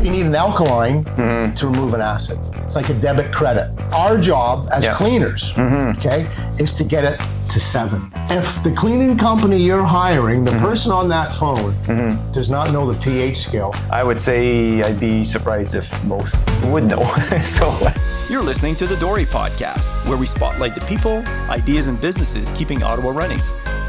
You need an alkaline to remove an acid. It's like a debit credit. Our job as cleaners, okay, is to get it to 7. If the cleaning company you're hiring, the person on that phone does not know the pH scale, I would say I'd be surprised if most would know. You're listening to the DORE Podcast, where we spotlight the people, ideas, and businesses keeping Ottawa running.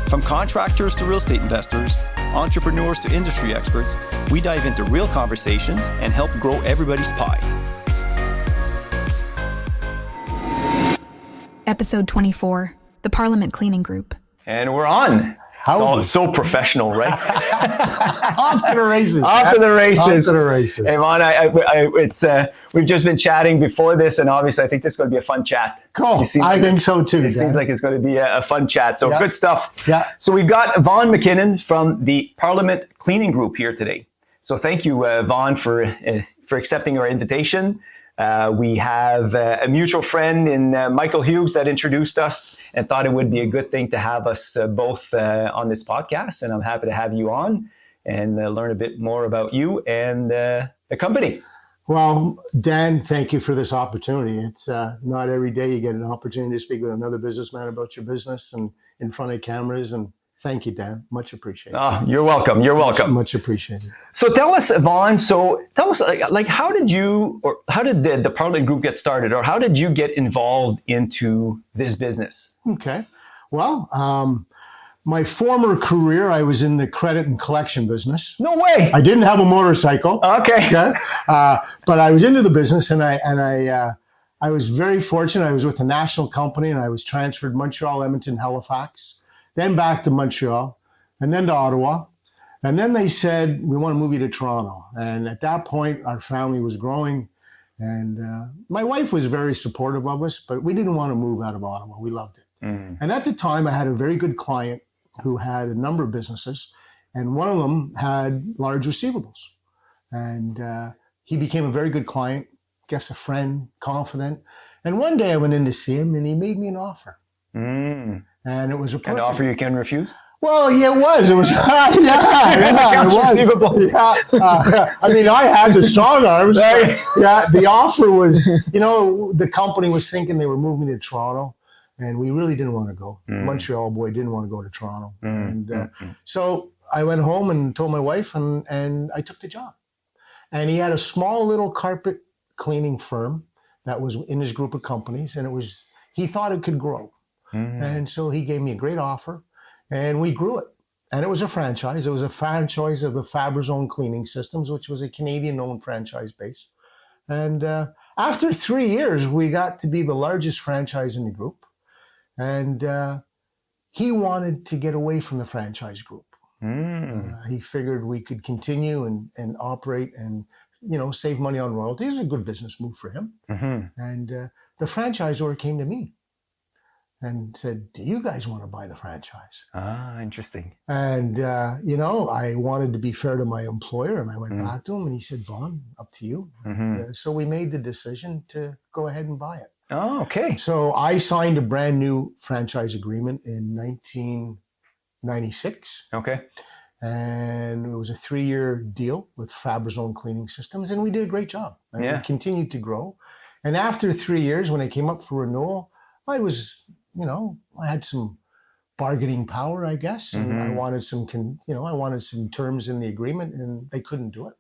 From contractors to real estate investors, entrepreneurs to industry experts, we dive into real conversations and help grow everybody's pie. Episode 24, the Parliament Cleaning Group. And we're on. It's so professional, right? Off to the races. Off to the races. Off to the races. Hey, Vaughn, we've just been chatting before this, and obviously I think this is going to be a fun chat. Cool. I think so too. It seems like it's going to be a fun chat. So good stuff. Yeah. So we've got Vaughn McKinney from the Parliament Cleaning Group here today. So thank you, Vaughn, for accepting our invitation. We have a mutual friend in Michael Hughes that introduced us and thought it would be a good thing to have us both on this podcast. And I'm happy to have you on and learn a bit more about you and the company. Well, Dan, thank you for this opportunity. It's not every day you get an opportunity to speak with another businessman about your business and in front of cameras. And thank you, Dan. Much appreciated. Oh, you're welcome. You're welcome. Much appreciated. So tell us, Vaughn, like how did the Parliament Group get started, or how did you get involved into this business? Okay. Well, my former career, I was in the credit and collection business. No way. I didn't have a motorcycle. Okay. But I was into the business, and I was very fortunate. I was with a national company, and I was transferred Montreal, Edmonton, Halifax, then back to Montreal, and then to Ottawa. And then they said, we want to move you to Toronto. And at that point, our family was growing. And my wife was very supportive of us, but we didn't want to move out of Ottawa. We loved it. And at the time, I had a very good client who had a number of businesses. And one of them had large receivables. And he became a very good client, a friend, confident. And one day I went in to see him, and he made me an offer. And it was an offer you can refuse? Well, yeah, it was. It was, it was. I mean, I had the strong arms. The offer was, the company was thinking they were moving to Toronto, and we really didn't want to go. Montreal boy didn't want to go to Toronto. So I went home and told my wife, and I took the job. And he had a small little carpet cleaning firm that was in his group of companies, and he thought it could grow. And so he gave me a great offer. And we grew it. And it was a franchise. It was a franchise of the Fabrizone Cleaning Systems, which was a Canadian-owned franchise base. And after 3 years, we got to be the largest franchise in the group. And he wanted to get away from the franchise group. He figured we could continue and operate and, save money on royalties. It was a good business move for him. And the franchisor came to me and said, do you guys want to buy the franchise? Interesting. And, I wanted to be fair to my employer, and I went back to him, and he said, Vaughn, up to you. So we made the decision to go ahead and buy it. Oh, okay. So I signed a brand new franchise agreement in 1996. Okay. And it was a 3-year deal with Fabrizone Cleaning Systems, and we did a great job. And we continued to grow. And after 3 years, when I came up for renewal, I was... I had some bargaining power, I guess, and I wanted some terms in the agreement, and they couldn't do it.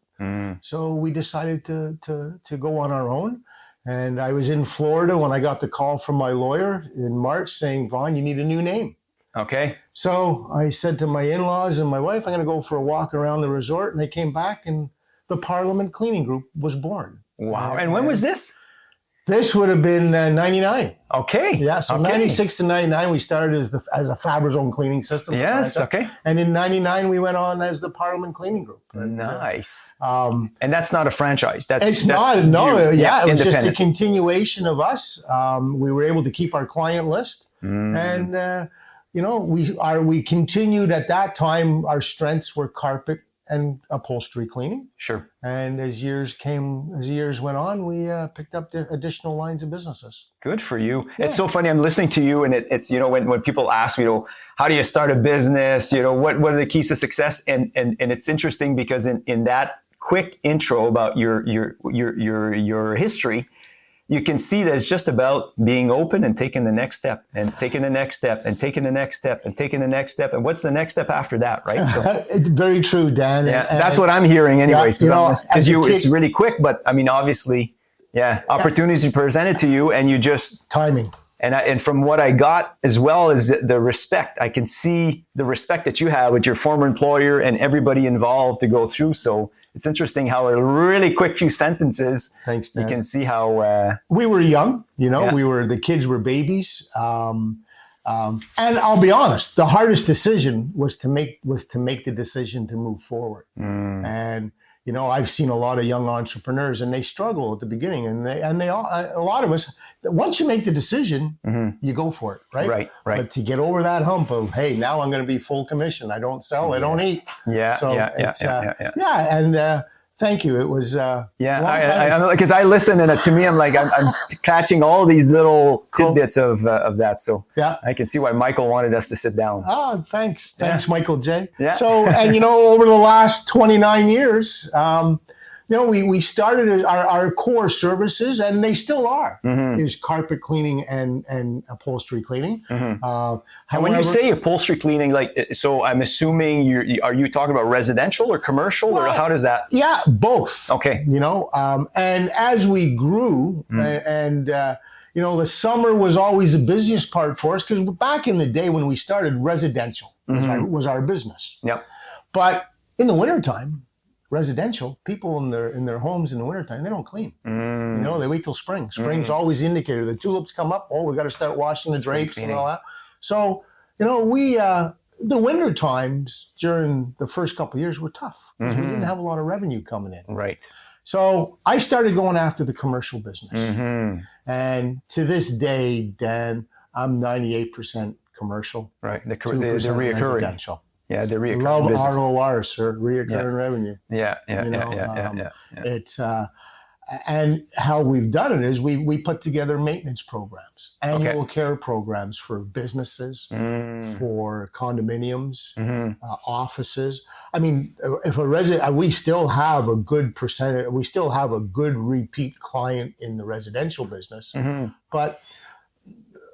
So we decided to go on our own. And I was in Florida when I got the call from my lawyer in March saying, Vaughn, you need a new name. Okay. So I said to my in-laws and my wife, I'm going to go for a walk around the resort. And they came back, and the Parliament Cleaning Group was born. Wow. And when was this? This would have been 99. Okay. Yeah, so 96 to 99, we started as a Fabrizone Cleaning System. Yes, okay. And in 99, we went on as the Parliament Cleaning Group. Nice. And that's not a franchise. It was just a continuation of us. We were able to keep our client list. And, we continued at that time, our strengths were carpet and upholstery cleaning. Sure. And as years went on, we picked up the additional lines of businesses. Good for you. Yeah. It's so funny. I'm listening to you, and it's when people ask me, how do you start a business? What are the keys to success? And it's interesting because in that quick intro about your history, you can see that it's just about being open and taking the next step and taking the next step and taking the next step and taking the next step. And what's the next step after that, right? So, It's very true, Dan. yeah, that's what I'm hearing anyways. Because it's really quick, but I mean, obviously, opportunities are presented to you and you just... Timing. And from what I got as well is the respect. I can see the respect that you have with your former employer and everybody involved to go through. So it's interesting how a really quick few sentences, Thanks, Dan. you can see how... we were young, the kids were babies. And I'll be honest, the hardest decision was to make the decision to move forward. And, I've seen a lot of young entrepreneurs and they struggle at the beginning a lot of us, once you make the decision, you go for it, right? Right. But to get over that hump of, hey, now I'm going to be full commission. I don't sell, I don't eat. And thank you. It was because I listen and to me, I'm like, I'm catching all these little tidbits of that. So I can see why Michael wanted us to sit down. Oh, thanks, Michael J. Yeah. So, and over the last 29 years, we started our core services, and they still are, is carpet cleaning and upholstery cleaning. And when you say upholstery cleaning, so I'm assuming are you talking about residential or commercial, or how does that? Yeah, both. Okay. And as we grew, the summer was always the busiest part for us, because back in the day when we started, residential was our business. Yep. But in the wintertime, residential, people in their homes in the wintertime, they don't clean. They wait till spring. Spring's always the indicator. The tulips come up. Oh, we got to start washing the drapes and all that. So, we, the winter times during the first couple of years were tough because we didn't have a lot of revenue coming in. Right. So I started going after the commercial business. And to this day, Dan, I'm 98% commercial. Right. The 2% reoccurring. residential. Yeah, the reoccurring Love business. ROR, sir, reoccurring revenue. Yeah. It's and how we've done it is we put together maintenance programs, annual care programs for businesses, for condominiums, offices. I mean, if a resident, we still have a good percentage. We still have a good repeat client in the residential business, but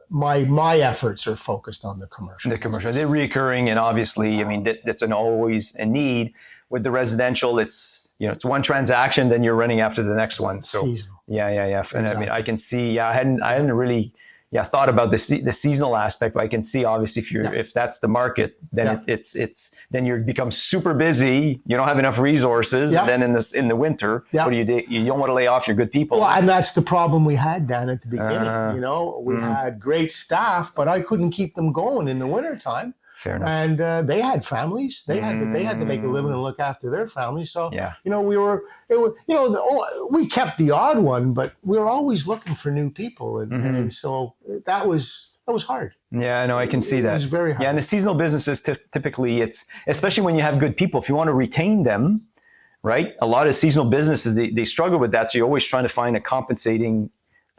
my efforts are focused on the commercial. The commercial, they're reoccurring, and obviously, I mean, that's always a need. With the residential, it's one transaction, then you're running after the next one. So seasonal. Yeah. And Exactly. I mean, I can see. I hadn't really thought about the seasonal aspect, but I can see obviously if that's the market, then then you become super busy. You don't have enough resources, and then in the winter, what do? You don't want to lay off your good people. Well, and that's the problem we had, Dan, at the beginning. We had great staff, but I couldn't keep them going in the wintertime. Fair enough. And they had families. They had to make a living and look after their families. So we kept the odd one, but we were always looking for new people, and so that was hard. Yeah, no, I can see that. It was very hard. Yeah, and the seasonal businesses typically, it's especially when you have good people. If you want to retain them, right? A lot of seasonal businesses they struggle with that. So you're always trying to find a compensating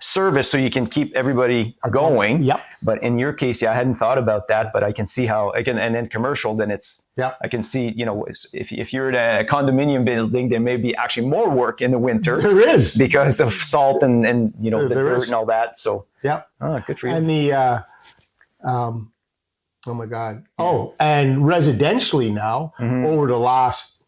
service so you can keep everybody going. Yep. But in your case, I hadn't thought about that, but I can see how and then commercial, then I can see, if you're in a condominium building, there may be actually more work in the winter. There is. Because of salt and the dirt and all that. So good for you. And the oh my God. Oh, and residentially now, over the last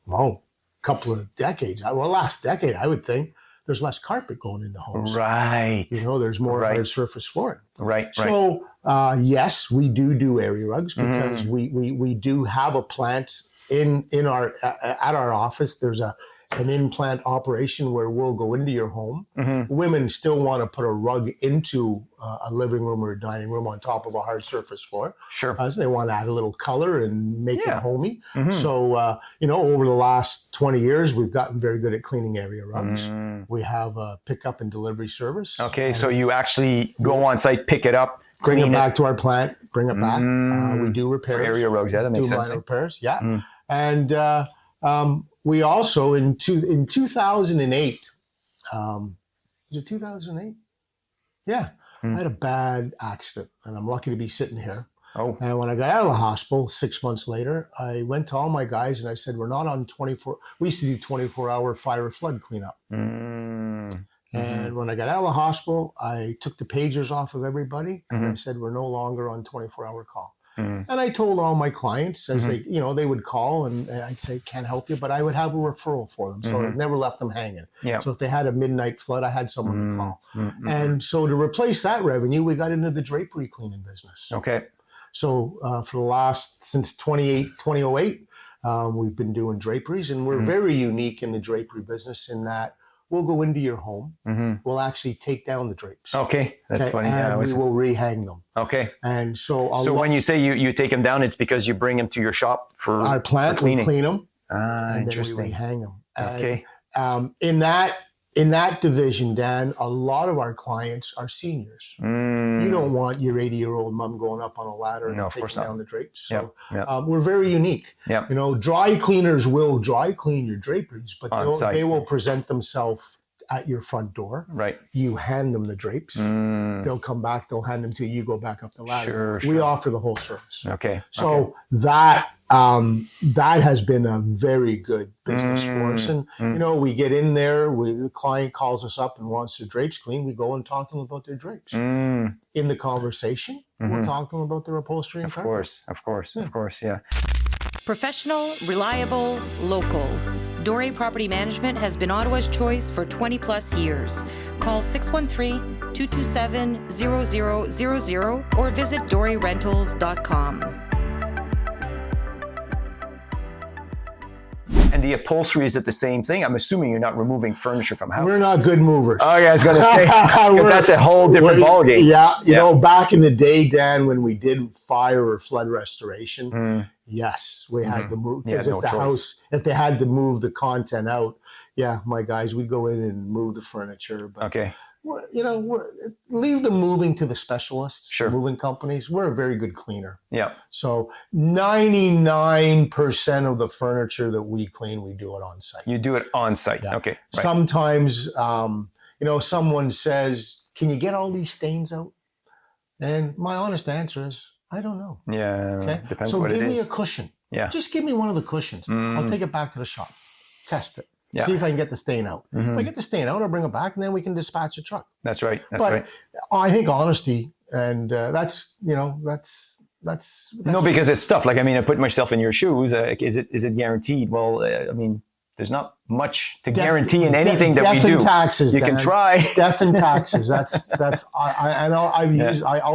couple of decades, last decade, I would think, there's less carpet going into homes. Right. There's more hard surface flooring. Right. So, yes, we do area rugs because we do have a plant in our at our office. There's an in-plant operation where we'll go into your home. Women still want to put a rug into a living room or a dining room on top of a hard surface floor. Sure. So they want to add a little color and make it homey. So, over the last 20 years, we've gotten very good at cleaning area rugs. We have a pickup and delivery service. Okay, so you actually go on site, pick it up, bring it back to our plant, bring it back. We do repairs. For area rugs, that makes sense. Minor repairs, And we also, in 2008, was it 2008? Yeah. I had a bad accident, and I'm lucky to be sitting here. Oh. And when I got out of the hospital 6 months later, I went to all my guys and I said, we're not on 24. We used to do 24-hour fire or flood cleanup. And when I got out of the hospital, I took the pagers off of everybody and I said, we're no longer on 24-hour call. And I told all my clients as they, they would call and I'd say, can't help you, but I would have a referral for them. So I never left them hanging. Yeah. So if they had a midnight flood, I had someone to call. And so to replace that revenue, we got into the drapery cleaning business. Okay. So for the since 2008, we've been doing draperies, and we're very unique in the drapery business in that we'll go into your home. We'll actually take down the drapes. Okay, that's funny. And we will rehang them. Okay. And so when you say you take them down, it's because you bring them to your shop for our plant, for cleaning. We clean them, and interesting. then we rehang them. Okay. And, in that division, Dan, a lot of our clients are seniors. You don't want your 80-year-old mom going up on a ladder and taking down the drapes. So we're very unique. Yep. Dry cleaners will dry clean your draperies, but they will present themselves at your front door. Right. You hand them the drapes. They'll come back. They'll hand them to you. You go back up the ladder. Sure. We offer the whole service. Okay. So that has been a very good business for us. And, we get in there, the client calls us up and wants their drapes cleaned. We go and talk to them about their drapes. In the conversation, we'll talk to them about their upholstery and carpet. Of course, yeah. Professional, reliable, local. DORE Property Management has been Ottawa's choice for 20 plus years. Call 613-227-0000 or visit dorerentals.com. And the upholstery, is it the same thing? I'm assuming you're not removing furniture from houses. We're not good movers. Oh, yeah, I was going to say, that's a whole different ballgame. Yeah, you know, back in the day, Dan, when we did fire or flood restoration, yes, we had to move. Because if they had to move the content out, my guys, we'd go in and move the furniture. But leave the moving to the specialists, moving companies. We're a very good cleaner. Yeah. So 99% of the furniture that we clean, we do it on site. You do it on site. Yeah. Okay. Right. Sometimes, someone says, "Can you get all these stains out?" And my honest answer is, I don't know. Yeah. Okay. Depends so what it is. give me a cushion. Yeah. Just give me one of the cushions. I'll take it back to the shop. Test it. Yeah. See if I can get the stain out. If I get the stain out, I'll bring it back, and then we can dispatch a truck. That's right. But I think honesty, and that's. No, because it's tough. Like, I mean, I put myself in your shoes. Is it guaranteed? Well, I mean, there's not much to guarantee in anything that we do. Death and taxes. You can try. Death and taxes. I'll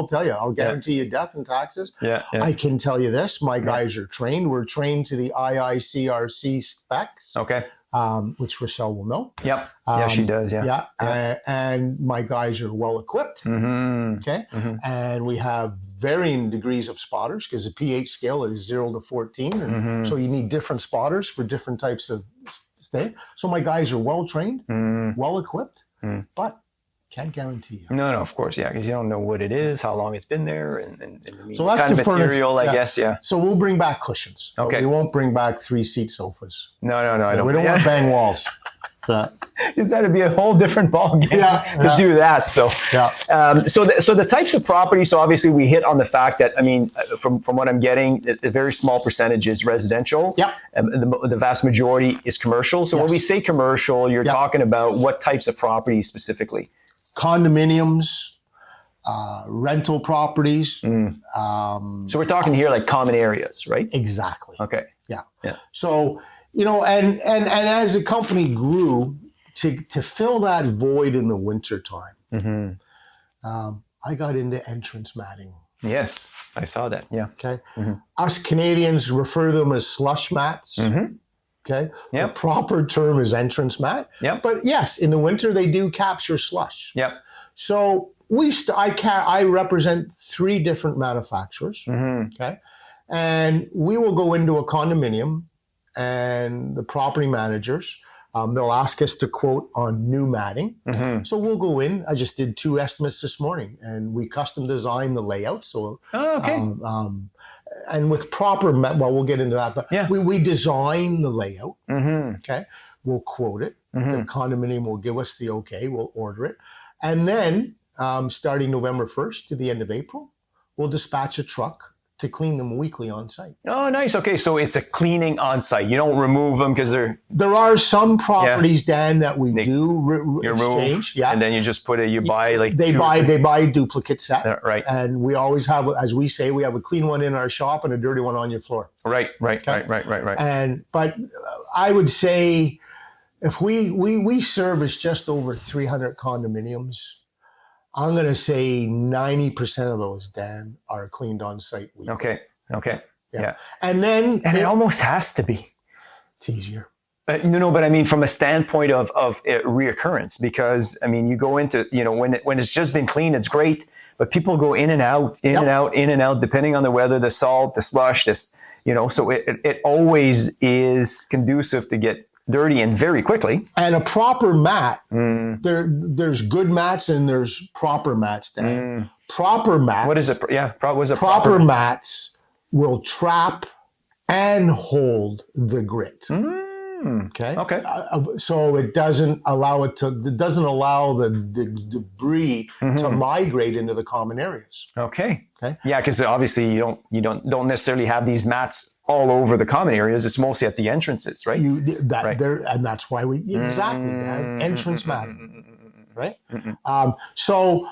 tell you. I'll guarantee you death and taxes. Yeah. I can tell you this. My guys are trained. We're trained to the IICRC specs. Okay. Which Rochelle will know. Yep. Yeah, she does. Yeah. And my guys are well equipped. Okay. And we have varying degrees of spotters because the pH scale is 0 to 14. And so you need different spotters for different types of stain. So my guys are well trained, well equipped, but can't guarantee you. No, of course. Yeah. Because you don't know what it is, how long it's been there, and so that's kind the of material, furniture. I guess. Yeah. So we'll bring back cushions. Okay. We won't bring back 3-seat sofas. No. I don't. We don't want bang walls. Because that'd be a whole different ballgame to do that. So, so the types of property. So obviously we hit on the fact that, I mean, from what I'm getting, a very small percentage is residential. Yeah. The vast majority is commercial. So when we say commercial, you're talking about what types of properties specifically? Condominiums, rental properties. So we're talking here like common areas, right? Exactly. Okay. Yeah. So, and as the company grew, to fill that void in the wintertime, I got into entrance matting. Yes, I saw that. Yeah. Okay. Us Canadians refer to them as slush mats. Okay. The proper term is entrance mat. Yep. But yes, in the winter they do capture slush. Yep. So I represent 3 different manufacturers. Okay. And we will go into a condominium, and the property managers, they'll ask us to quote on new matting. So we'll go in. I just did 2 estimates this morning, and we custom design the layout. So, and with proper, we'll get into that. But we design the layout. Okay, we'll quote it. The condominium will give us the okay. We'll order it, and then starting November 1st to the end of April, we'll dispatch a truck to clean them weekly on site. Oh, nice. Okay, so it's a cleaning on site. You don't remove them because they're There are some properties, Dan, that we do you remove, exchange. Yeah, and then you just put it. You buy like they buy a duplicate set, right? And we always have, as we say, we have a clean one in our shop and a dirty one on your floor. Right. But I would say, if we service just over 300 condominiums, I'm going to say 90% of those, Dan, are cleaned on site weekly. Okay. Yeah. And then it almost has to be. It's easier. But I mean, from a standpoint of reoccurrence, because I mean, you go into, when it's just been cleaned, it's great, but people go in and out, in and out, depending on the weather, the salt, the slush, so it always is conducive to get dirty and very quickly. And a proper mat, there's good mats and there's proper mats, Dan. Proper mats. What is it? Yeah, what is a proper mats will trap and hold the grit. Okay. So it doesn't allow the debris to migrate into the common areas. Okay. Yeah, because obviously you don't necessarily have these mats all over the common areas. It's mostly at the entrances, right? And that's why that entrance mat, right? So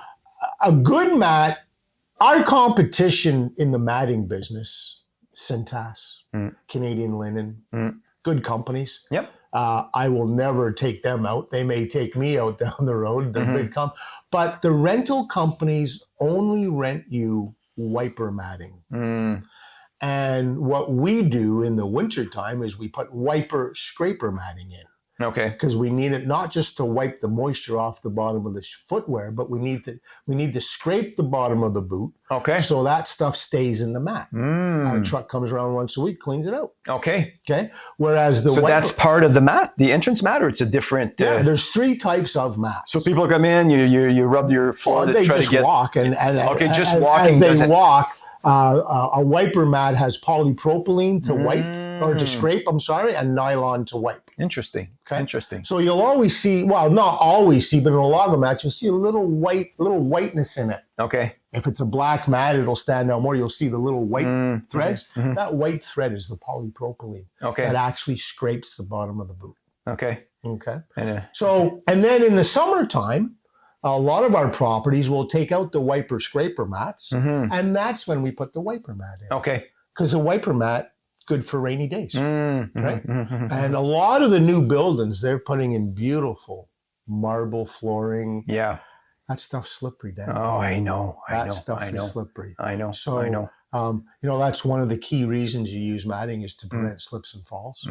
a good mat. Our competition in the matting business, Cintas, Canadian Linen, good companies. Yep. I will never take them out. They may take me out down the road. They're big but the rental companies only rent you wiper matting. And what we do in the wintertime is we put wiper scraper matting in. Okay. Because we need it not just to wipe the moisture off the bottom of the footwear, but we need to scrape the bottom of the boot. Okay. So that stuff stays in the mat. Our truck comes around once a week, cleans it out. Okay. Whereas that's part of the mat, the entrance mat, or it's a different. There's 3 types of mats. So people come in, you rub your floor. They just walk, and just walking. As they walk, a wiper mat has polypropylene to wipe or to scrape. And nylon to wipe. Interesting. So you'll always see, well, not always see, but in a lot of the mats, you'll see a little whiteness in it. Okay. If it's a black mat, it'll stand out more. You'll see the little white threads. That white thread is the polypropylene. That actually scrapes the bottom of the boot. Okay. And then in the summertime, a lot of our properties will take out the wiper scraper mats, and that's when we put the wiper mat in. Okay. Because the wiper mat, good for rainy days, right? And a lot of the new buildings, they're putting in beautiful marble flooring. Yeah. That stuff's slippery, Dan. Oh, I know. That stuff is slippery. I know. So, I know. That's one of the key reasons you use matting is to prevent slips and falls.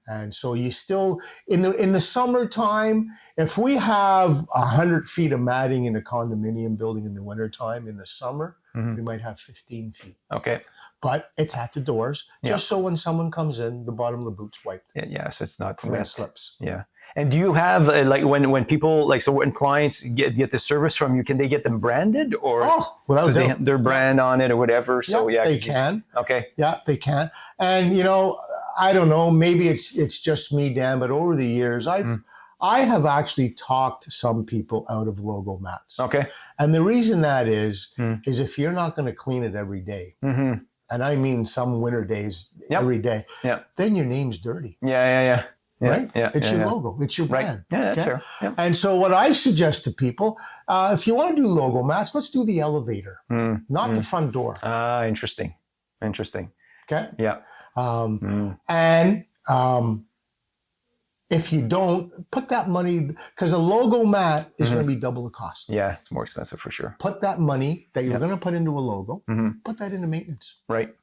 And so you still, in the summertime, if we have 100 feet of matting in a condominium building in the wintertime, in the summer, we might have 15 feet. Okay. But it's at the doors, just so when someone comes in, the bottom of the boot's wiped. Yeah, so it's not wet slips. Yeah. And do you have when people when clients get the service from you, can they get them branded or without they have their brand on it or whatever? So they can. Okay. Yeah, they can. And I don't know, maybe it's just me, Dan, but over the years I have actually talked some people out of logo mats. Okay. And the reason that is if you're not going to clean it every day, and I mean some winter days every day, then your name's dirty. Yeah. Right? It's your logo. It's your brand. Right. Yeah, that's fair. Yeah. And so what I suggest to people, if you want to do logo mats, let's do the elevator, not the front door. Interesting. Okay? Yeah. And if you don't, put that money, because a logo mat is going to be double the cost. Yeah, it's more expensive for sure. Put that money that you're going to put into a logo, put that into maintenance. Right.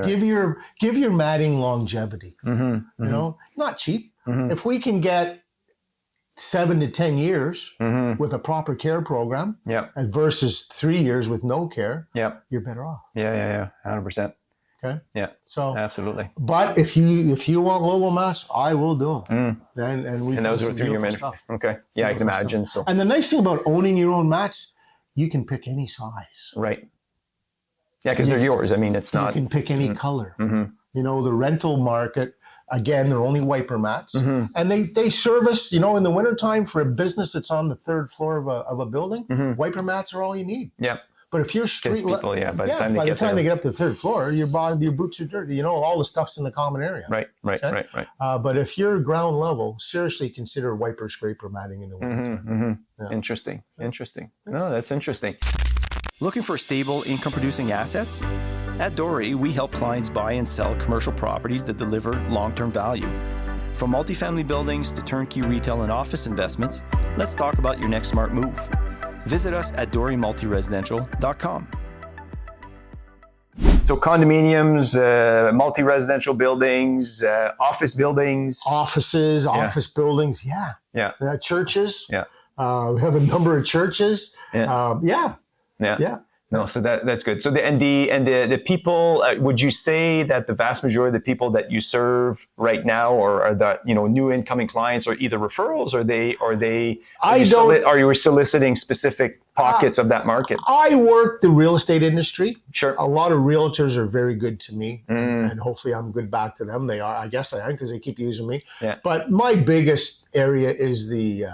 Give your matting longevity. Not cheap. If we can get 7 to 10 years with a proper care program, versus 3 years with no care, you're better off. Yeah, 100%. Okay. Yeah. So absolutely. But if you want logo mats, I will do them. And those are through your stuff. Okay. Yeah, I can imagine. So. And the nice thing about owning your own mats, you can pick any size. Right. Yeah, because they're yours. I mean, it's not. You can pick any color. The rental market, again, they're only wiper mats. And they service, in the wintertime for a business that's on the 3rd floor of a building, wiper mats are all you need. Yeah. But if you're street, people, by the time by they the time they get up to the third floor, your boots are dirty. All the stuff's in the common area. Right. But if you're ground level, seriously consider wiper scraper matting in the winter. Yeah. Interesting. No, that's interesting. Looking for stable income-producing assets? At DORE, we help clients buy and sell commercial properties that deliver long-term value. From multifamily buildings to turnkey retail and office investments, let's talk about your next smart move. Visit us at doremultiresidential.com. So condominiums, multi-residential buildings, office buildings. Offices, office buildings, churches. Yeah. We have a number of churches. Yeah. No, so that's good. So the people, would you say that the vast majority of the people that you serve right now are the new incoming clients, or either referrals, are you soliciting specific pockets of that market? I work the real estate industry. Sure. A lot of realtors are very good to me, and hopefully I'm good back to them. They are. I guess I am, because they keep using me. Yeah. But my biggest area is the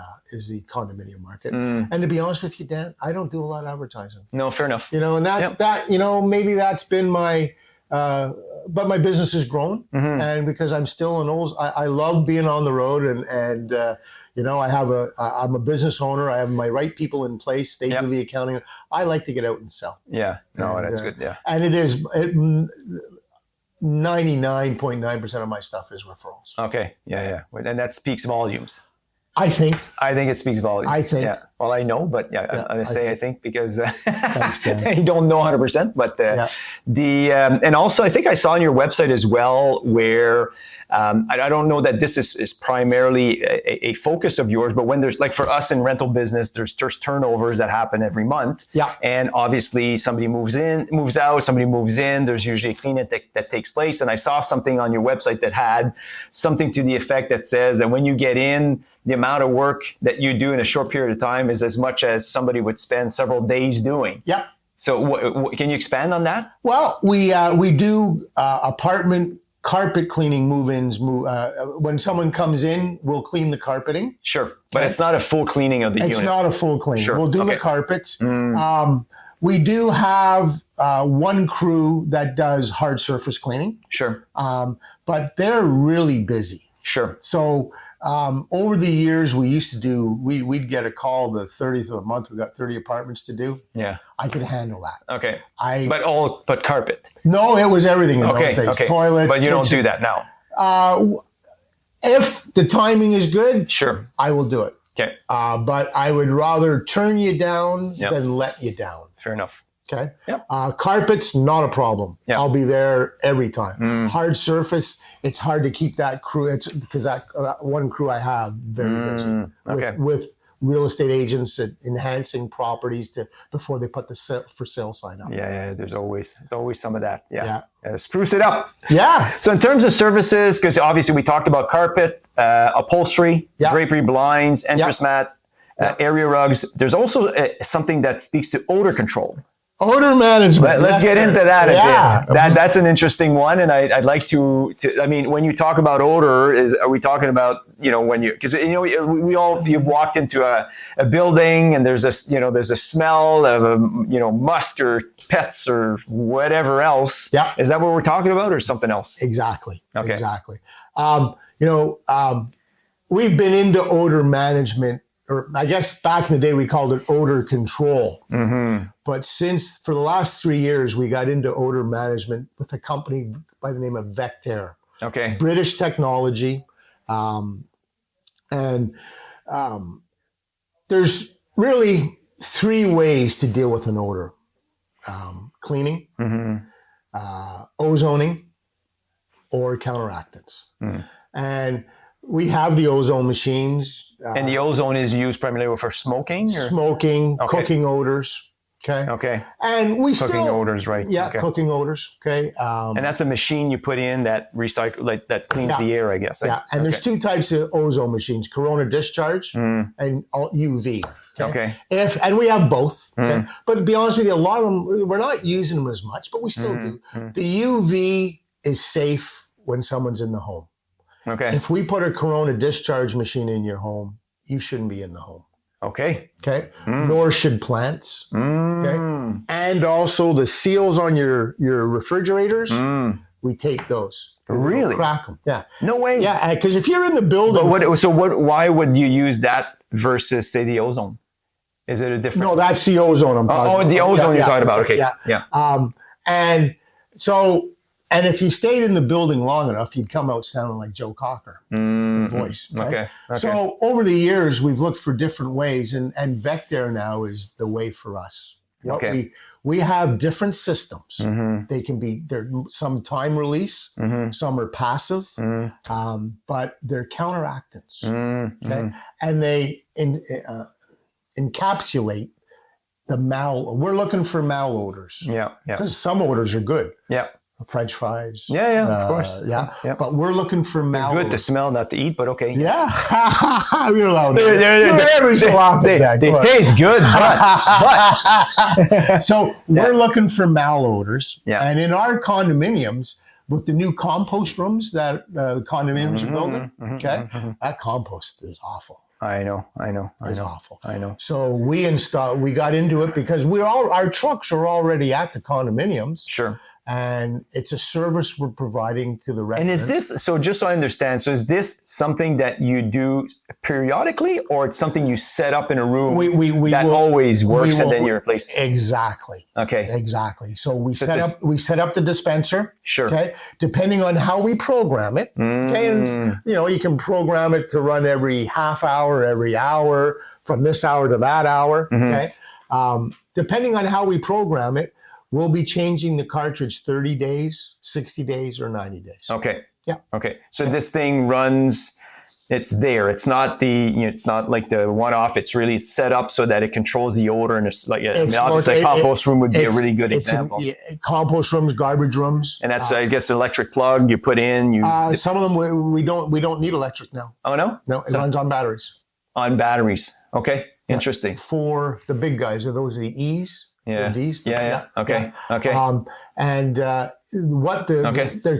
condominium market. And to be honest with you, Dan, I don't do a lot of advertising. No, fair enough. And that maybe that's been my. But my business has grown, and because I'm still I love being on the road, and I'm a business owner. I have my right people in place. They do the accounting. I like to get out and sell. Yeah, no, that's good. Yeah, and 99.9% of my stuff is referrals. Okay, yeah, and that speaks volumes. I think it speaks volumes. I think. Yeah. Well, I know, but I'm going to say I think because Thanks, Dan. you don't know 100%. But and also I think I saw on your website as well where I don't know that this is primarily a focus of yours, but when there's, like for us in rental business, there's turnovers that happen every month. Yeah. And obviously somebody moves out, somebody moves in. There's usually a cleanup that takes place. And I saw something on your website that had something to the effect that says that when you get in, the amount of work that you do in a short period of time is as much as somebody would spend several days doing. Yep. So can you expand on that? Well, we do apartment carpet cleaning move-ins. When someone comes in, we'll clean the carpeting. Sure. But it's not a full cleaning of the unit. It's not a full cleaning. Sure. We'll do the carpets. We do have one crew that does hard surface cleaning. Sure. But they're really busy. Sure. So over the years, we'd get a call the 30th of the month. We got 30 apartments to do. Yeah. I could handle that. Okay. But carpet. No, it was everything in those days. Okay. Toilets. But you don't do that now. If the timing is good, sure, I will do it. Okay. But I would rather turn you down than let you down. Fair enough. Okay. Yep. Carpets, not a problem. Yep. I'll be there every time. Hard surface, it's hard to keep that crew. It's because that one crew I have very busy with real estate agents enhancing properties before they put the for sale sign up. Yeah. There's always some of that. Yeah. Spruce it up. Yeah. So in terms of services, because obviously we talked about carpet, upholstery, drapery, blinds, entrance mats, area rugs. There's also something that speaks to odor control. Odor management. Let's get into that a bit. That's an interesting one, and I'd like to. I mean, when you talk about odor, are we talking about because you've walked into a building and there's a smell of musk or pets or whatever else. Yeah, is that what we're talking about, or something else? Exactly. Okay. Exactly. We've been into odor management. Or I guess back in the day we called it odor control. But for the last 3 years, we got into odor management with a company by the name of Vectair. Okay. British technology. There's really 3 ways to deal with an odor. Cleaning, ozoning, or counteractants. And we have the ozone machines. And the ozone is used primarily for smoking? Smoking, cooking odors. Okay. And cooking odors, right? Yeah, cooking odors. Okay. And that's a machine you put in that that cleans the air, I guess. Yeah. And there's 2 types of ozone machines: corona discharge and UV. Okay. And we have both. Okay? But to be honest with you, a lot of them we're not using them as much, but we still do. The UV is safe when someone's in the home. Okay. If we put a corona discharge machine in your home, you shouldn't be in the home. Okay. Okay. Nor should plants. Okay. And also the seals on your refrigerators, we tape those. Really? Crack them. Yeah. No way. Yeah. Because if you're in the building. Why would you use that versus, say, the ozone? Is it a different? No, that's the ozone I'm talking about. Oh, the ozone you're talking about. Okay. Yeah. And if you stayed in the building long enough, you'd come out sounding like Joe Cocker in voice. Right? Okay. So over the years, we've looked for different ways, and Vectair now is the way for us. We have different systems. They can be some time release, some are passive, but they're counteractants. Okay, and they encapsulate the we're looking for malodors. Yeah. Because some odors are good. Yeah. French fries. Of course. Yeah. But we're looking for malodors. Good to smell, not to eat, but okay. Yeah. We're allowed to. Every so often. They taste good, but. So we're looking for malodors. Yeah. And in our condominiums, with the new compost rooms that the condominiums are building, that compost is awful. I know. It's awful. I know. So we got into it because our trucks are already at the condominiums. Sure. And it's a service we're providing to the residents. And is this, so just so I understand, so is this something that you do periodically, or it's something you set up in a room that always works and then you replace? Exactly. Okay. Exactly. So we set up the dispenser. Sure. Okay. Depending on how we program it. Okay. And, you can program it to run every half hour, every hour, from this hour to that hour. Okay. Depending on how we program it, we'll be changing the cartridge 30 days, 60 days, or 90 days. Okay. Yeah. Okay. So this thing runs, it's there. It's not it's not like the one-off. It's really set up so that it controls the odor. And it's like, obviously a compost room would be a really good example. Compost rooms, garbage rooms. And that's, it gets an electric plug you put in. Some of them, we don't need electric now. Oh, no? No, it runs on batteries. On batteries. Okay. Interesting. For the big guys, are those the E's? Yeah. D's? Yeah. Okay. Okay. They're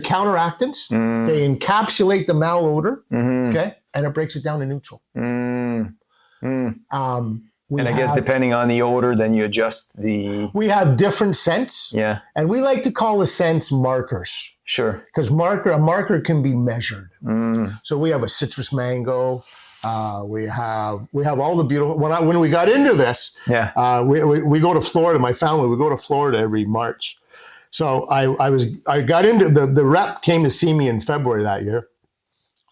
counteractants. They encapsulate the malodor. Okay. And it breaks it down to neutral. And I guess depending on the odor, then you adjust we have different scents. Yeah. And we like to call the scents markers. Sure. Because a marker can be measured. So we have a citrus mango. We have all the beautiful. When we got into this, we go to Florida. My family, we go to Florida every March. So I got into the rep came to see me in February that year,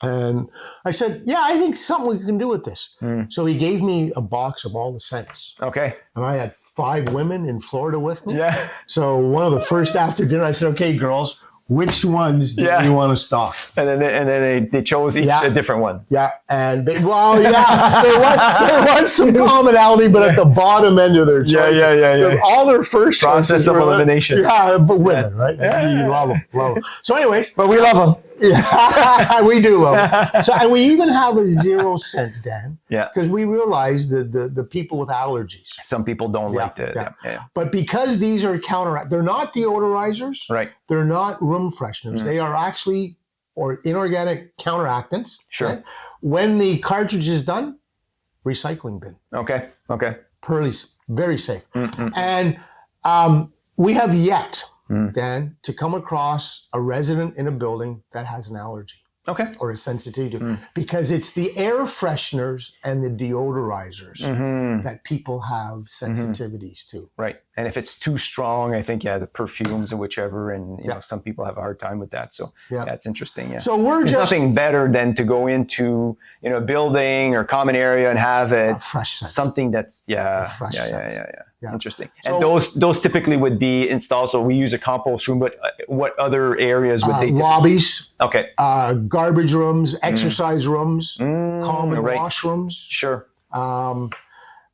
and I said, "Yeah, I think something we can do with this." So he gave me a box of all the scents. Okay. And I had 5 women in Florida with me. Yeah. So one of the first after dinner, I said, "Okay, girls, which ones do you want to stock?" And then they chose each a different one. Yeah. And there was some commonality, but at the bottom end of their choices. Yeah. All their first process of elimination. Yeah, but women, right? You love them. So anyways. But we love them. Yeah, we do love them. So, and we even have a 0 scent, Dan. Yeah. Because we realize the people with allergies. Some people don't like it. Yeah. But because these are they're not deodorizers. Right. They're not room fresheners. They are actually inorganic counteractants. Sure. Okay? When the cartridge is done, recycling bin. Okay. Very safe. And we have yet, Dan, to come across a resident in a building that has an allergy. Okay. Or a sensitivity to, because it's the air fresheners and the deodorizers that people have sensitivities to. Right. And if it's too strong, I think, the perfumes or whichever, and some people have a hard time with that. So it's interesting. Yeah. So there's nothing better than to go into, a building or common area and have a fresh scent. Something that's fresh scent. Yeah. Interesting. So, and those typically would be installed. So we use a compost room, but what other areas would they? Lobbies. Okay. Garbage rooms, exercise rooms, common washrooms. Sure.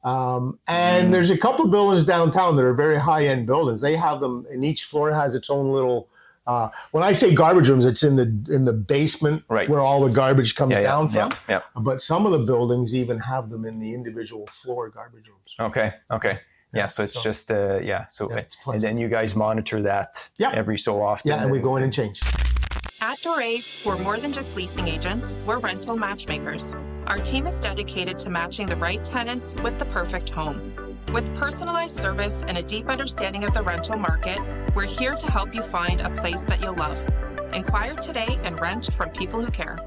And there's a couple of buildings downtown that are very high-end buildings. They have them, and each floor has its own little. When I say garbage rooms, it's in the basement where all the garbage comes down from. Yeah. But some of the buildings even have them in the individual floor garbage rooms. Okay. Yeah, so it's just it's and then you guys monitor that every so often. Yeah, and we go in and change. At DORE, we're more than just leasing agents, we're rental matchmakers. Our team is dedicated to matching the right tenants with the perfect home. With personalized service and a deep understanding of the rental market, we're here to help you find a place that you'll love. Inquire today and rent from people who care.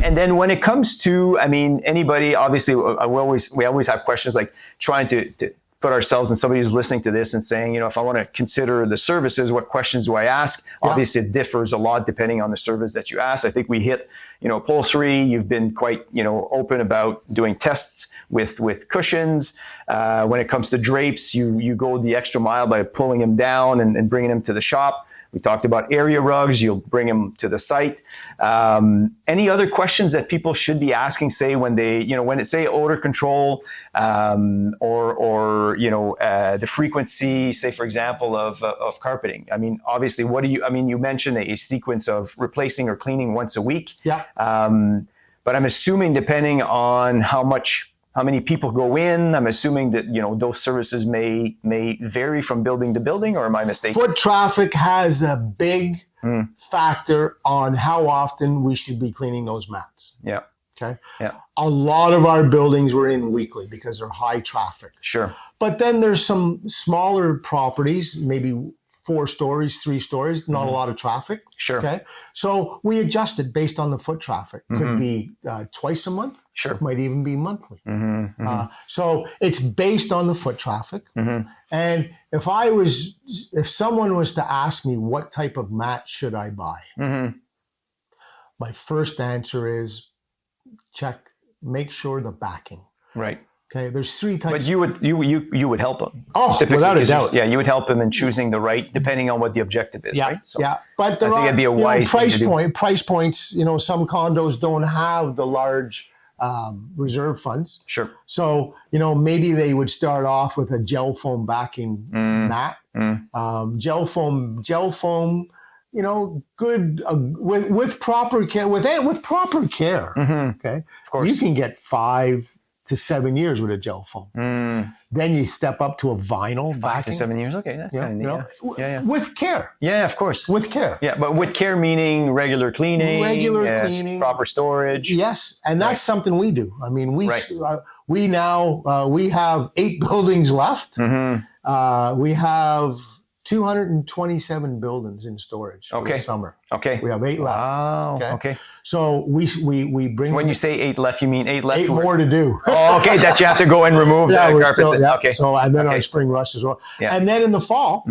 And then when it comes to, anybody, obviously, we always have questions like trying to put ourselves in somebody who's listening to this and saying, if I want to consider the services, what questions do I ask? Yeah. Obviously, it differs a lot depending on the service that you ask. I think we hit, upholstery. You've been quite, open about doing tests with cushions. When it comes to drapes, you go the extra mile by pulling them down and bringing them to the shop. We talked about area rugs. You'll bring them to the site. Any other questions that people should be asking, say when they, when it's say odor control, or the frequency, say for example of carpeting. Obviously, you mentioned a sequence of replacing or cleaning once a week. Yeah. But I'm assuming depending on how many people go in, I'm assuming that, those services may vary from building to building, or am I mistaken? Foot traffic has a big factor on how often we should be cleaning those mats. Yeah. Okay. Yeah. A lot of our buildings were in weekly because they're high traffic. Sure. But then there's some smaller properties, maybe 4 stories, 3 stories, not a lot of traffic. Sure. Okay. So we adjusted based on the foot traffic. Could be twice a month. Sure. Might even be monthly. So it's based on the foot traffic. And if someone was to ask me what type of mat should I buy, my first answer is make sure the backing. Right. Okay, there's 3 types. But you would help them. Oh, without a doubt. Yeah, you would help them in choosing the right, depending on what the objective is, right? So yeah. But there I think it'd be a wise price points. Some condos don't have the large reserve funds. Sure. So maybe they would start off with a gel foam backing mat. Gel foam. Good with proper care. With proper care. Okay. Of course. You can get 5 to 7 years with a gel foam. Then you step up to a vinyl 5 backing. to 7 years. Okay, that's kind of neat. Yeah. With care. Yeah, of course. With care. Yeah, but with care meaning regular cleaning, cleaning, proper storage. Yes, and that's something we do. We have 8 buildings left. We have 227 buildings in storage for the summer. Okay. We have 8 left. Wow. Okay. So we bring. When you say 8 left, you mean 8 left? 8 more to do. Oh, okay. That you have to go and remove the carpets. Okay. So and then our spring rush as well. Yeah. And then in the fall,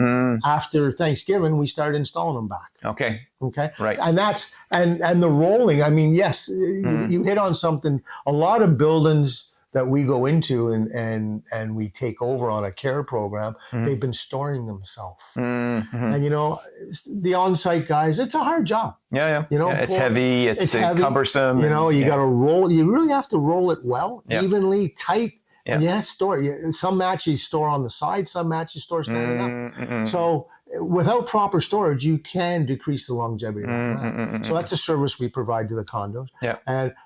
after Thanksgiving, we start installing them back. Okay. Okay. Right. And that's and the rolling. Yes, you hit on something. A lot of buildings that we go into and we take over on a care program, they've been storing themselves. And the on-site guys, it's a hard job. Yeah. It's heavy, it's cumbersome. You got to roll. You really have to roll it well, evenly, tight. Yeah. And you have to store. Some mats you store on the side, some mats you store standing up. So without proper storage, you can decrease the longevity of that mat. So that's a service we provide to the condos. Yeah.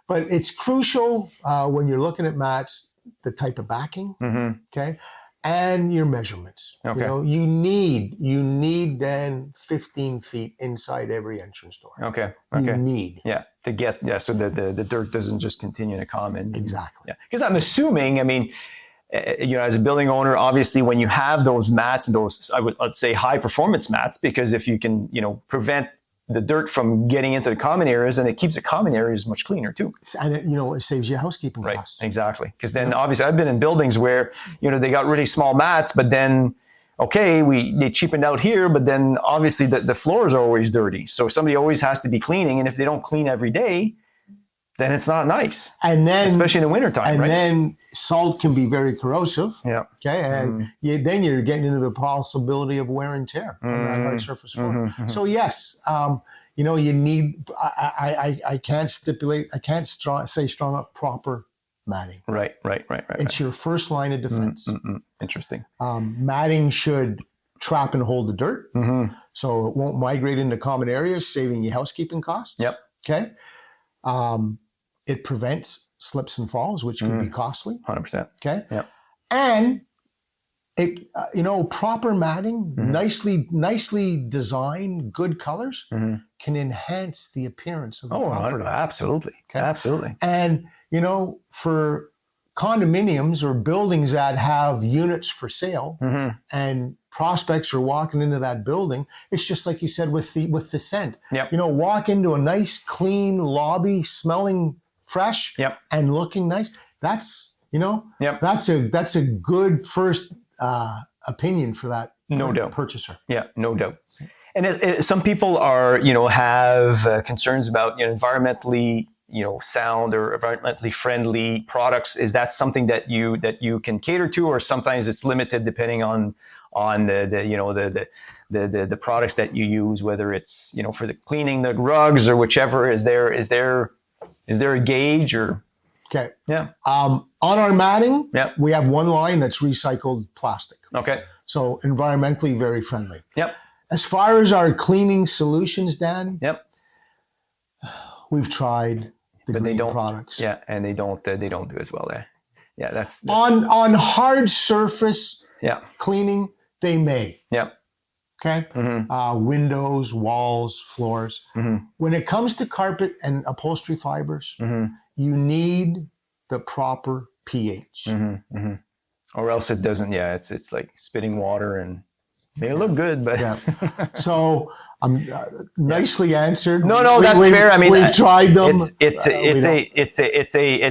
But it's crucial when you're looking at mats, the type of backing, okay, and your measurements. Okay. You need then 15 feet inside every entrance door. Okay. You need. Yeah. To get, so the dirt doesn't just continue to come in. Exactly. Yeah. Because I'm assuming, as a building owner, obviously when you have those mats and those, let's say high performance mats, because if you can, prevent the dirt from getting into the common areas, and it keeps the common areas much cleaner too. And it saves you housekeeping costs. Right, exactly. Because then obviously I've been in buildings where, they got really small mats, but then, they cheapened out here, but then obviously the floors are always dirty. So somebody always has to be cleaning. And if they don't clean every day, then it's not nice. And then, especially in the wintertime, right? And then salt can be very corrosive. Yeah. Okay. And then you're getting into the possibility of wear and tear on that hard surface floor. So yes, you need, I can't say strong up proper matting. Right. It's your first line of defense. Interesting. Matting should trap and hold the dirt. So it won't migrate into common areas, saving you housekeeping costs. Yep. Okay. It prevents slips and falls, which can be costly. 100%. Okay. Yep. And proper matting, nicely designed, good colors can enhance the appearance of the property. Absolutely. Okay? Absolutely. And, for condominiums or buildings that have units for sale and prospects are walking into that building, it's just like you said with the scent. Yep. Walk into a nice, clean lobby, smelling fresh and looking nice. That's, that's a good first opinion for that purchaser. Yeah, no doubt. And some people are, have concerns about environmentally, sound or environmentally friendly products. Is that something that you can cater to, or sometimes it's limited depending on the products that you use, whether it's for the cleaning the rugs or whichever? Is there a gauge or? Okay. Yeah. On our matting, Yep. we have one line that's recycled plastic. Okay. So environmentally very friendly. Yep. As far as our cleaning solutions, Dan, Yep. we've tried the But green they don't products. Yeah, and they don't do as well there. Yeah, that's On hard surface yeah. cleaning, they may. Yep. Okay. Windows, walls, floors. When it comes to carpet and upholstery fibers, you need the proper pH. Or else it doesn't. Yeah, it's like spitting water, and they look good, but Yeah. So nicely answered. No, that's fair. I mean, we've tried them. It's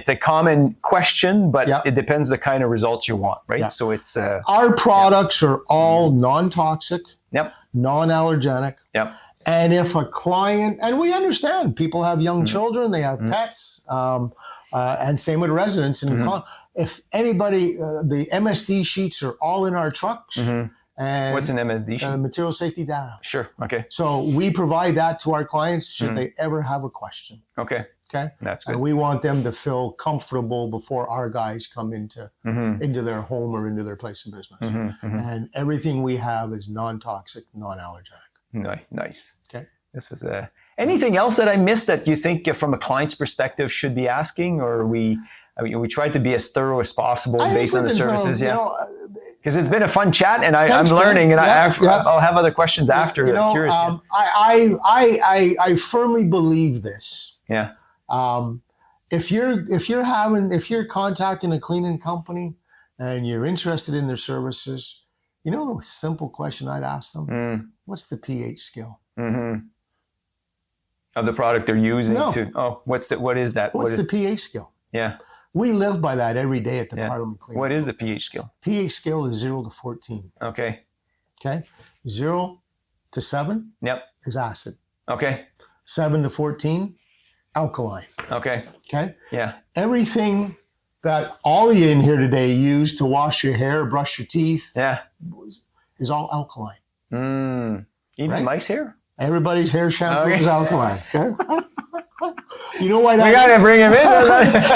a common question, but Yeah. it depends the kind of results you want, right? Yeah. So it's Our products are all non-toxic, yep, non-allergenic. yep, And if a client, and we understand people have young children, they have pets, and same with residents. And if anybody, the MSD sheets are all in our trucks. And what's an MSD sheet? Material safety data. Sure. Okay. So we provide that to our clients should they ever have a question. Okay. Okay. That's good. And we want them to feel comfortable before our guys come into their home or into their place of business. And everything we have is non-toxic, non-allergenic. Nice. Okay. This was anything else that I missed that you think from a client's perspective should be asking, or we tried to be as thorough as possible based on the services. Because it's been a fun chat, and I'm learning, and I'll have other questions after. Curious. I firmly believe this. Yeah. If you're contacting a cleaning company and you're interested in their services, the simple question I'd ask them: what's the pH scale? Of the product they're using? No. What is that? What's the pH scale? Yeah. We live by that every day at the Parliament Cleaning. What is the pH scale? pH scale is 0 to 14. Okay. Okay. 0 to 7 Yep. is acid. Okay. 7 to 14, alkaline. Okay. Okay. Yeah. Everything that all of you in here today use to wash your hair, brush your teeth, is all alkaline. Even Right? Mike's hair? Everybody's hair shampoo is alkaline. Okay? You know why that We gotta bring him in.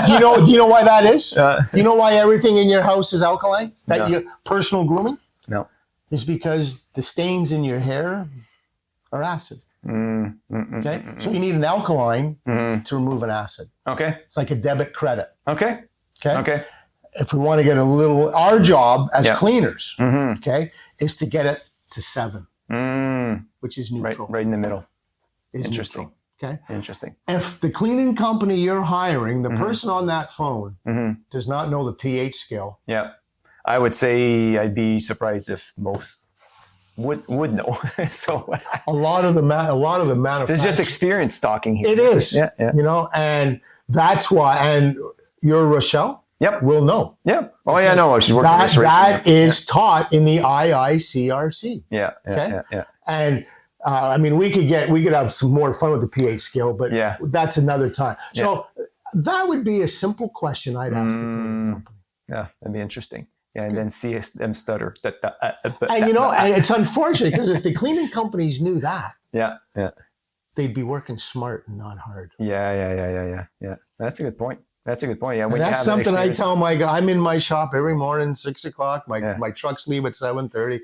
do you know why that is? Do you know why everything in your house is alkaline? Personal grooming? No. Is because the stains in your hair are acid. Okay? So you need an alkaline to remove an acid. Okay. It's like a debit credit. Okay. Okay? Okay. If we want to get our job as cleaners, okay, is to get it to 7, which is neutral. Right in the middle. Is Interesting. neutral. Okay. Interesting. If the cleaning company you're hiring, the person on that phone does not know the pH scale. Yeah. I would say I'd be surprised if most would know. So a lot of the manufacturers. There's just experience talking here. It is. Yeah. And that's why. And your Rochelle. Yep. Will know. Yep. Oh yeah, no. She's working this that is taught in the IICRC. Yeah. Okay. Yeah. And we could have some more fun with the pH scale, but that's another time. So that would be a simple question I'd ask the cleaning company. Yeah, that'd be interesting. Yeah, and then see them stutter. And it's unfortunate because if the cleaning companies knew that, they'd be working smart and not hard. Yeah. That's a good point. Yeah, and that's something I tell my guy. I'm in my shop every morning, 6 o'clock. My trucks leave at 7:30,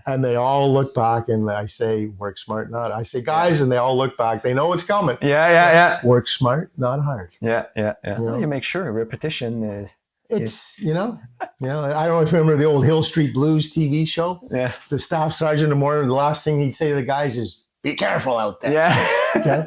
and they all look back, and I say, "Work smart, not." I say, "Guys," and they all look back. They know it's coming. Yeah. Work smart, not hard. Yeah. Well, you make sure repetition It's, I don't know if you remember the old Hill Street Blues TV show. Yeah. The staff sergeant in the morning, the last thing he'd say to the guys is, be careful out there. Yeah. Okay?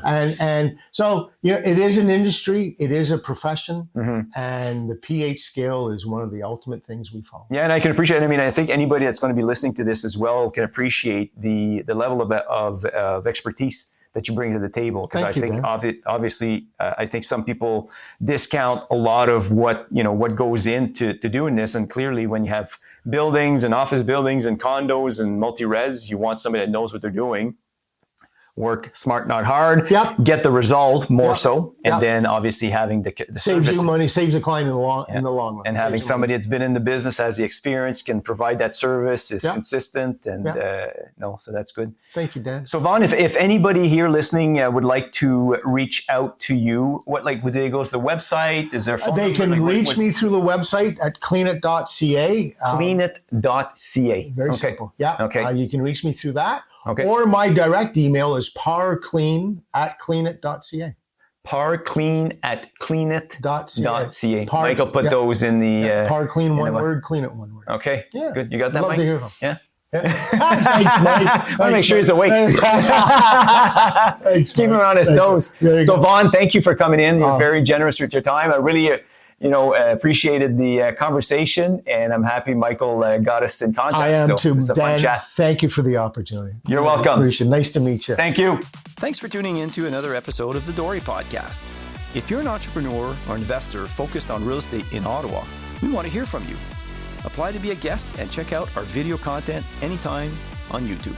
And so, it is an industry, it is a profession, and the pH scale is one of the ultimate things we follow. Yeah, and I can appreciate, I think anybody that's going to be listening to this as well can appreciate the level of expertise that you bring to the table. Because I think obviously, I think some people discount a lot of what goes into doing this. And clearly when you have buildings and office buildings and condos and multi-res, you want somebody that knows what they're doing. Work smart, not hard. Yep. Get the result more so, and Yep. then obviously having the Saves service. you money, saves the client in the long run. And having somebody that's been in the business, has the experience, can provide that service, is consistent, and so that's good. Thank you, Dan. So Vaughn, if anybody here listening would like to reach out to you, would they go to the website? Is there a phone They number? can reach me through the website at cleanit.ca. Cleanit.ca. Very simple. Yeah. Okay. You can reach me through that. Okay. Or my direct email is parclean@cleanit.ca. Parclean@cleanit.ca. Par- Michael put those in the... Parclean, one word, clean it, one word. Okay. Yeah. Good. You got that, Love Mike? to hear from Yeah. Thanks, Mike. I want to make sure he's awake. Thanks, Keep him Mike. on his Thanks, toes. Mike. Very So good. Vaughn, thank you for coming in. You're very generous with your time. I really, appreciated the conversation, and I'm happy Michael got us in contact. I am too, It's a fun Dan. chat. Thank you for the opportunity. You're welcome. Appreciate it. Nice to meet you. Thank you. Thanks for tuning in to another episode of the DORE Podcast. If you're an entrepreneur or investor focused on real estate in Ottawa, we want to hear from you. Apply to be a guest and check out our video content anytime on YouTube.